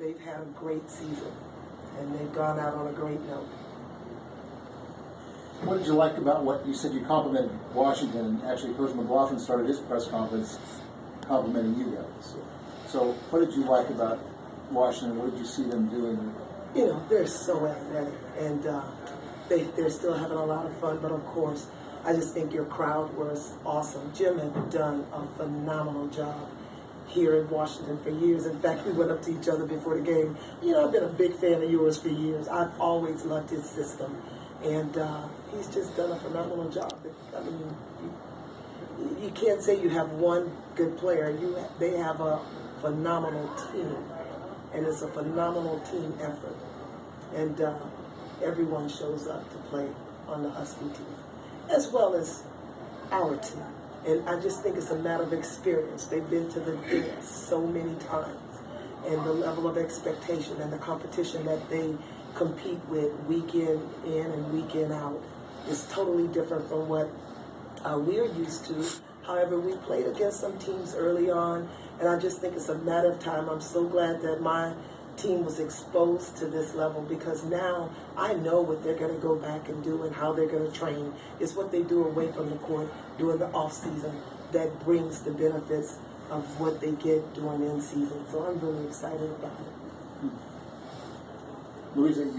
they've had a great season, and they've gone out on a great note. What did you like about what you said? You complimented Washington, and actually Coach McLaughlin started his press conference complimenting you guys. So what did you like about Washington? What did you see them doing? You know, they're so athletic, and they're still having a lot of fun, but of course, I just think your crowd was awesome. Jim had done a phenomenal job here in Washington for years. In fact, we went up to each other before the game. You know, I've been a big fan of yours for years. I've always loved his system, and he's just done a phenomenal job. I mean, you can't say you have one good player. They have a phenomenal team, and it's a phenomenal team effort. And everyone shows up to play on the Husky team, as well as our team. And I just think it's a matter of experience. They've been to the dance so many times, and the level of expectation and the competition that they compete with week in and week in out is totally different from what we're used to. However, we played against some teams early on, and I just think it's a matter of time. I'm so glad that my team was exposed to this level, because now I know what they're going to go back and do and how they're going to train. It's what they do away from the court during the off season that brings the benefits of what they get during in season. So I'm really excited about it. Luiza,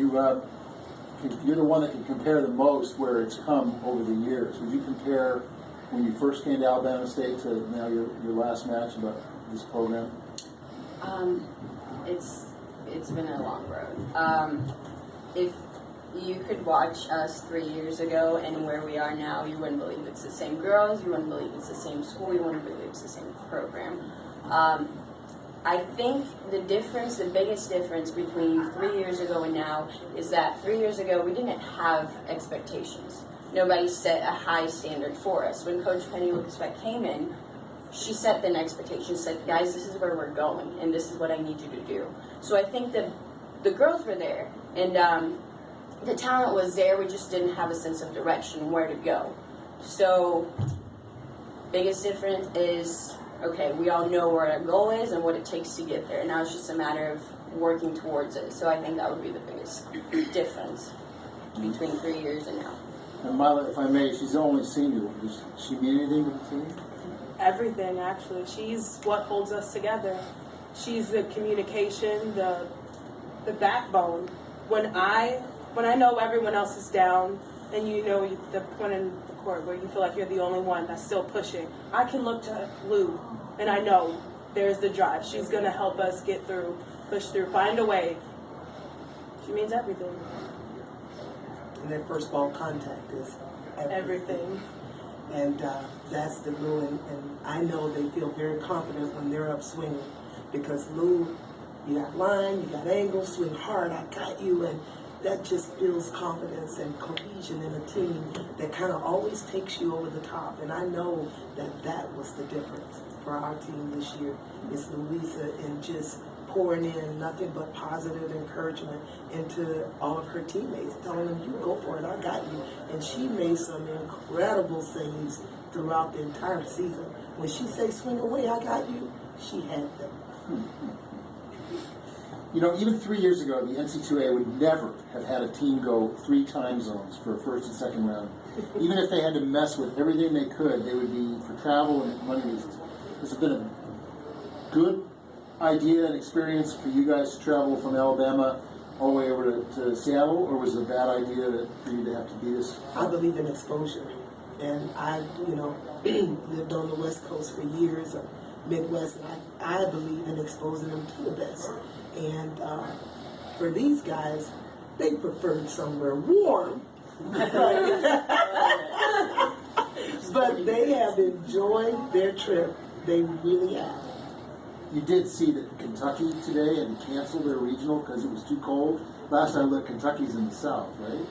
you're the one that can compare the most where it's come over the years. Would you compare when you first came to Alabama State to now your last match about this program? It's been a long road. If you could watch us 3 years ago and where we are now, you wouldn't believe it's the same girls, you wouldn't believe it's the same school, you wouldn't believe it's the same program. I think the biggest difference between 3 years ago and now is that 3 years ago we didn't have expectations. Nobody set a high standard for us. When Coach Penny Lucas-Beck came in, she set the expectation, said, guys, this is where we're going, and this is what I need you to do. So I think that the girls were there, and the talent was there. We just didn't have a sense of direction, where to go. So biggest difference is, okay, we all know where our goal is and what it takes to get there. Now it's just a matter of working towards it. So I think that would be the biggest difference between 3 years and now. And Myla, if I may, she's the only senior. Does she mean anything with the team? Everything, actually. She's what holds us together. She's the communication, the backbone. When I know everyone else is down, and you know the point in the court where you feel like you're the only one that's still pushing, I can look to Lou, and I know there's the drive. She's going to help us get through, push through, find a way. She means everything. And their first ball contact is everything. And that's the Lou, and I know they feel very confident when they're up swinging, because Lou, you got line, you got angle, swing hard, I got you, and that just builds confidence and cohesion in a team that kind of always takes you over the top. And I know that was the difference for our team this year. It's Luiza and just pouring in nothing but positive encouragement into all of her teammates, telling them, you go for it, I got you. And she made some incredible saves throughout the entire season. When she says, swing away, I got you, she had them. You know, even 3 years ago, the NCAA would never have had a team go 3 time zones for a first and second round. Even if they had to mess with everything they could, they would be for travel and money reasons. This has been a good idea and experience for you guys to travel from Alabama all the way over to Seattle, or was it a bad idea for you to have to do this? I believe in exposure, and I, lived on the West Coast for years, Midwest, and I believe in exposing them to the best. And for these guys, they preferred somewhere warm, but they have enjoyed their trip. They really have. You did see that Kentucky today had to cancel their regional because it was too cold. Last I looked, Kentucky's in the South, right?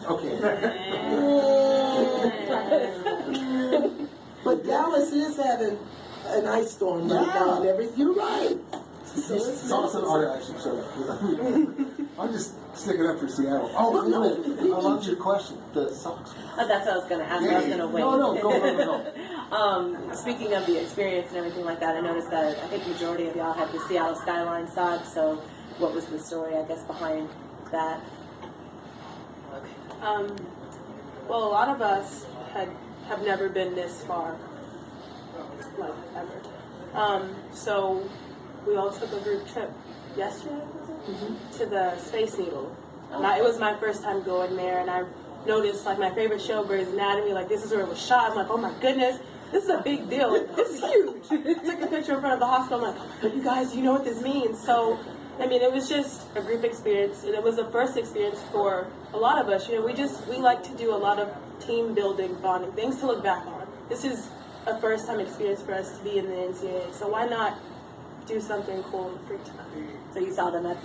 Okay. But Dallas is having an ice storm right now and everything. You're right. It's also actually so. I'm just sticking up for Seattle. Oh, wait a minute. I love your question. The Sox. That's what I was going to ask. I was going to wait. No, go. Speaking of the experience and everything like that, I noticed that I think the majority of y'all had the Seattle skyline side. So, what was the story, I guess, behind that? Well, a lot of us have never been this far, like ever. So we all took a group trip yesterday, was it? To the Space Needle. It was my first time going there, and I noticed like my favorite show, Griz, like this is where it was shot. I'm like, oh my goodness, this is a big deal. Like, this is huge. I took a picture in front of the hospital. I'm like, oh my God, you guys, you know what this means? So, I mean, it was just a group experience, and it was a first experience for a lot of us. You know, we like to do a lot of team building, bonding, things to look back on. This is a first time experience for us to be in the NCAA, so why not do something cool in free time? So you saw them at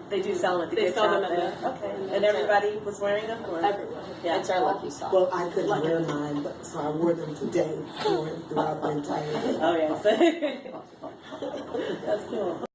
they do sell them at the gift sell shop them at there. Okay. And everybody was wearing them? Or? Everyone. Yeah. It's our lucky song. Well, I couldn't wear mine, but so I wore them today throughout the entire day. Oh, yeah. That's cool.